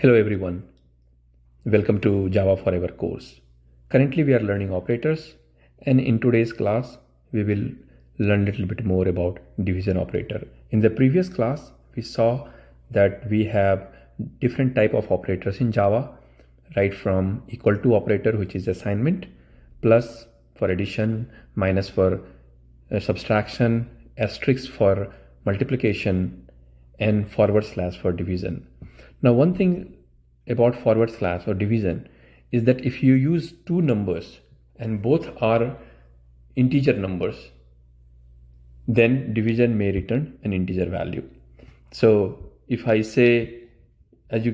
Hello everyone, welcome to Java Forever course. Currently we are learning operators, and in today's class we will learn a little bit more about division operator. In the previous class we saw that we have different type of operators in Java, right from equal to operator, which is assignment, plus for addition, minus for subtraction, asterisk for multiplication, and forward slash for division. Now one thing about forward slash or division is that if you use two numbers and both are integer numbers, then division may return an integer value. So if I say, as you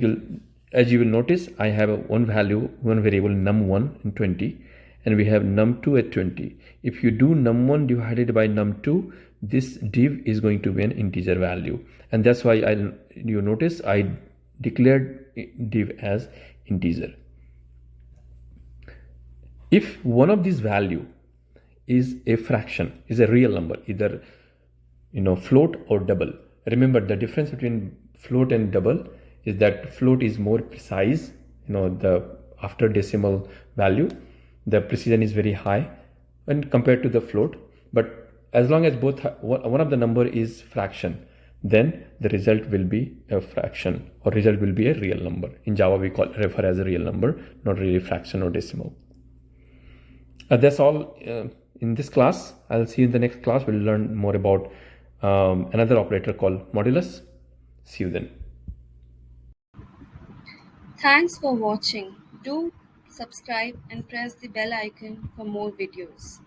will notice, I have one variable num1 and 20, and we have num2 at 20. If you do num1 divided by num2, this div is going to be an integer value, and that's why you notice I declared div as integer. If one of these value is a fraction, is a real number, either float or double. Remember, the difference between float and double is that float is more precise. The after decimal value, the precision is very high when compared to the float. But as long as both one of the number is fraction, then the result will be a fraction, or result will be a real number. In Java we refer as a real number, not really fraction or decimal. That's all in this class. I'll see you in the next class. We'll learn more about another operator called modulus. See you then. Thanks for watching. Do subscribe and press the bell icon for more videos.